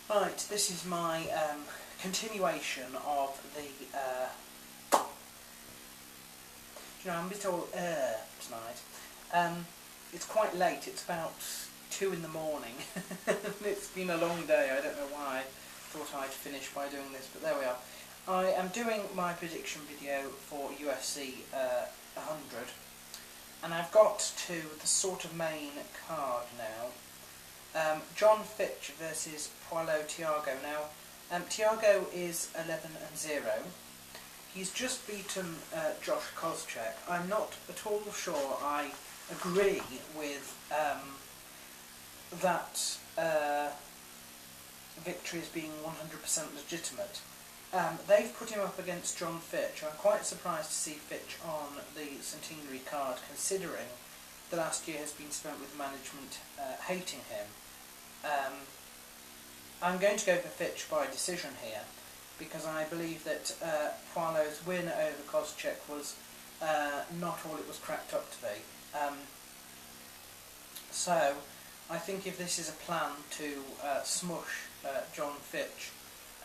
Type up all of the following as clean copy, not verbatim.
Right, this is my continuation of the, I'm a bit all tonight. It's quite late, it's about 2 in the morning. It's been a long day, I don't know why I thought I'd finish by doing this, but there we are. I am doing my prediction video for UFC 100, and I've got to the sort of main card now. John Fitch versus Paulo Thiago. Now, Thiago is 11-0. He's just beaten Josh Koscheck. I'm not at all sure I agree with that victory as being 100% legitimate. They've put him up against John Fitch. I'm quite surprised to see Fitch on the centenary card, considering the last year has been spent with management hating him. I'm going to go for Fitch by decision here, because I believe that Paulo's win over Koscheck was not all it was cracked up to be. So I think if this is a plan to smush John Fitch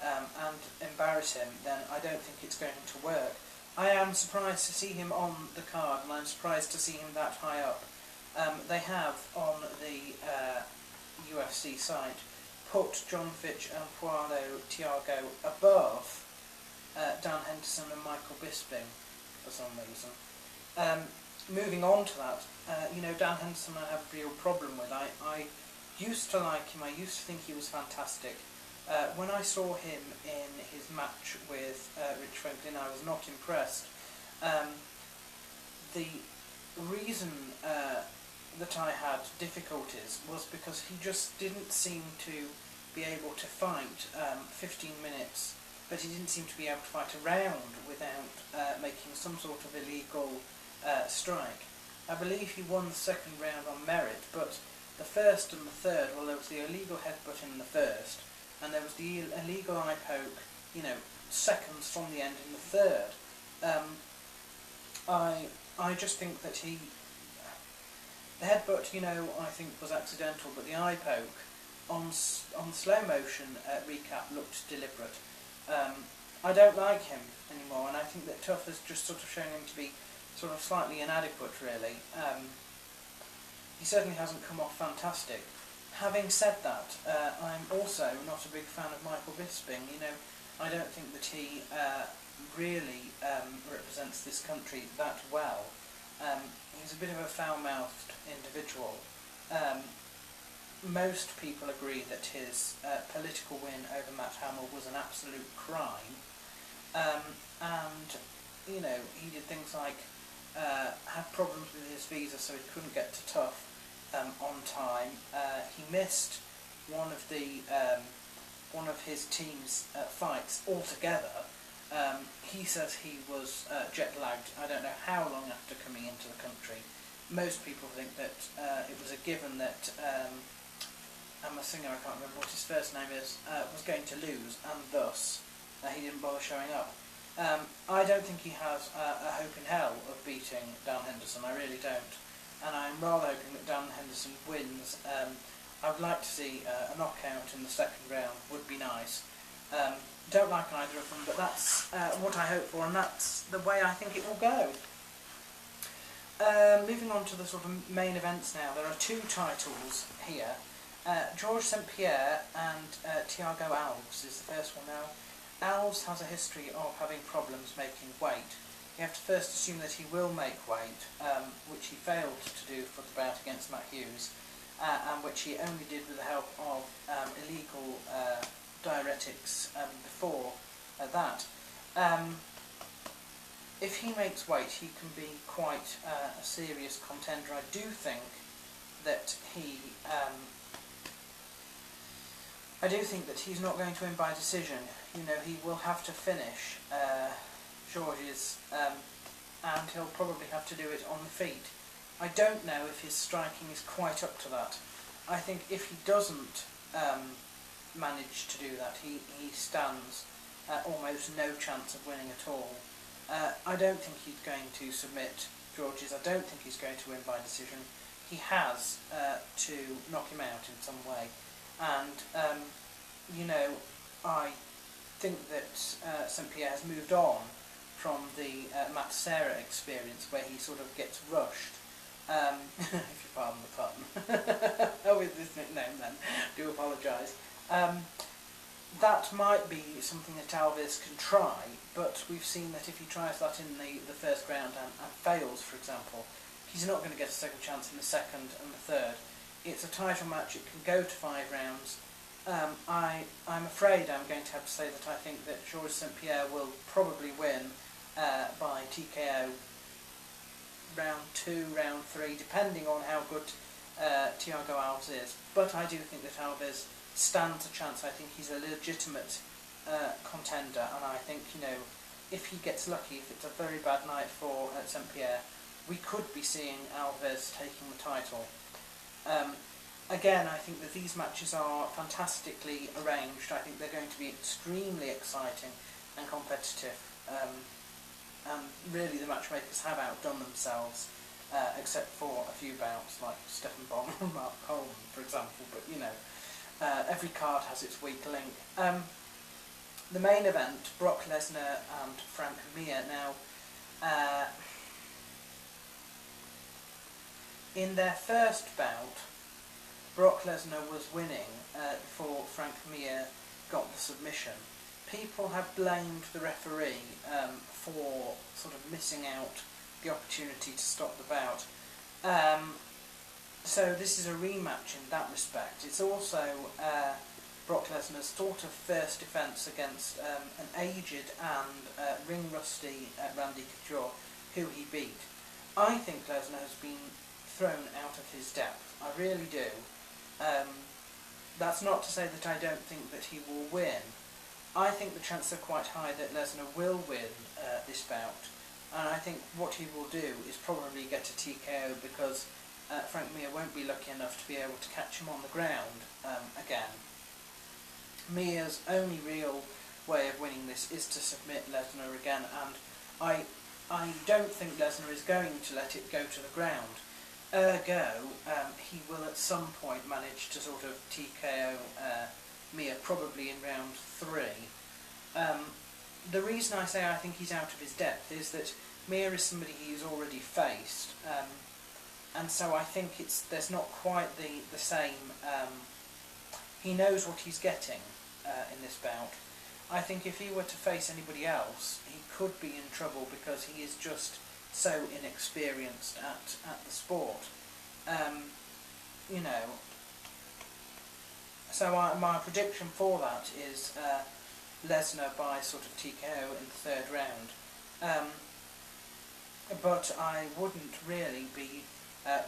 and embarrass him, then I don't think it's going to work. I am surprised to see him on the card, and I'm surprised to see him that high up. They have on the UFC site put John Fitch and Paulo Thiago above Dan Henderson and Michael Bisping for some reason. Moving on to that, Dan Henderson I have a real problem with. I used to like him, I used to think he was fantastic. When I saw him in his match with Rich Franklin, I was not impressed. The reason that I had difficulties was because he just didn't seem to be able to fight 15 minutes, but he didn't seem to be able to fight a round without making some sort of illegal strike. I believe he won the second round on merit, but the first and the third, well, there was the illegal headbutt in the first, and there was the illegal eye poke, seconds from the end in the third. I just think that the headbutt, I think was accidental, but the eye poke on slow motion recap looked deliberate. I don't like him anymore, and I think that Tough has just sort of shown him to be sort of slightly inadequate, really. He certainly hasn't come off fantastic. Having said that, I'm also not a big fan of Michael Bisping. I don't think that he really represents this country that well. He's a bit of a foul-mouthed individual. Most people agree that his political win over Matt Hamill was an absolute crime, and he did things like had problems with his visa, so he couldn't get to Tough on time. He missed one of his team's fights altogether. He says he was jet lagged. I don't know how long after coming into the country. Most people think that it was a given that I'm a singer, I can't remember what his first name is, was going to lose, and thus he didn't bother showing up. I don't think he has a hope in hell of beating Dan Henderson, I really don't. And I'm rather hoping that Dan Henderson wins. I would like to see a knockout in the second round, would be nice. Don't like either of them, but that's what I hope for, and that's the way I think it will go. Moving on to the sort of main events now, there are two titles here. Georges St. Pierre and Thiago Alves is the first one now. Alves has a history of having problems making weight. You have to first assume that he will make weight, which he failed to do for the bout against Matt Hughes, and which he only did with the help of illegal diuretics before that. If he makes weight, he can be quite a serious contender. I do think that he's not going to win by decision. He will have to finish Georges, and he'll probably have to do it on the feet. I don't know if his striking is quite up to that. I think if he doesn't manage to do that, he stands almost no chance of winning at all. I don't think he's going to submit Georges. I don't think he's going to win by decision. He has to knock him out in some way, and you know, I think that St Pierre has moved on from the Matacera experience where he sort of gets rushed. If you pardon the pun, with this nickname then, do apologise. That might be something that Alves can try, but we've seen that if he tries that in the first round and fails, for example, he's not going to get a second chance in the second and the third. It's a title match, it can go to 5 rounds. I'm afraid I'm going to have to say that I think that Georges St Pierre will probably win by TKO round 2, round 3, depending on how good Thiago Alves is. But I do think that Alves stands a chance. I think he's a legitimate contender, and I think, you know, if he gets lucky, if it's a very bad night for St Pierre, we could be seeing Alves taking the title. Again, I think that these matches are fantastically arranged. I think they're going to be extremely exciting and competitive. And really the matchmakers have outdone themselves, except for a few bouts like Stephen Bond and Mark Coleman, for example. But, you know, every card has its weak link. The main event, Brock Lesnar and Frank Mir. Now, in their first bout, Brock Lesnar was winning before Frank Mir got the submission. People have blamed the referee for sort of missing out the opportunity to stop the bout. So this is a rematch in that respect. It's also Brock Lesnar's sort of first defence against an aged and ring-rusty Randy Couture, who he beat. I think Lesnar has been thrown out of his depth. I really do. That's not to say that I don't think that he will win. I think the chances are quite high that Lesnar will win this bout, and I think what he will do is probably get a TKO because Frank Mir won't be lucky enough to be able to catch him on the ground again. Mir's only real way of winning this is to submit Lesnar again, and I don't think Lesnar is going to let it go to the ground. Ergo, he will at some point manage to sort of TKO Mir, probably in round 3. The reason I say I think he's out of his depth is that Mir is somebody he's already faced, and so I think there's not quite the same. He knows what he's getting in this bout. I think if he were to face anybody else, he could be in trouble because he is just so inexperienced at the sport. You know, so my prediction for that is Lesnar by sort of TKO in the 3rd round. But I wouldn't really be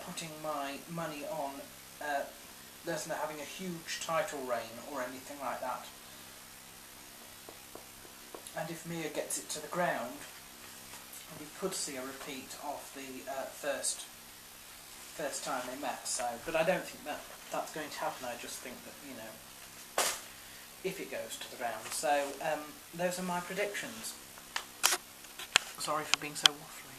putting my money on Lesnar having a huge title reign or anything like that. And if Mir gets it to the ground, we could see a repeat of the first time they met. So, but I don't think that's going to happen. I just think that, you know, if it goes to the round. So those are my predictions. Sorry for being so waffly.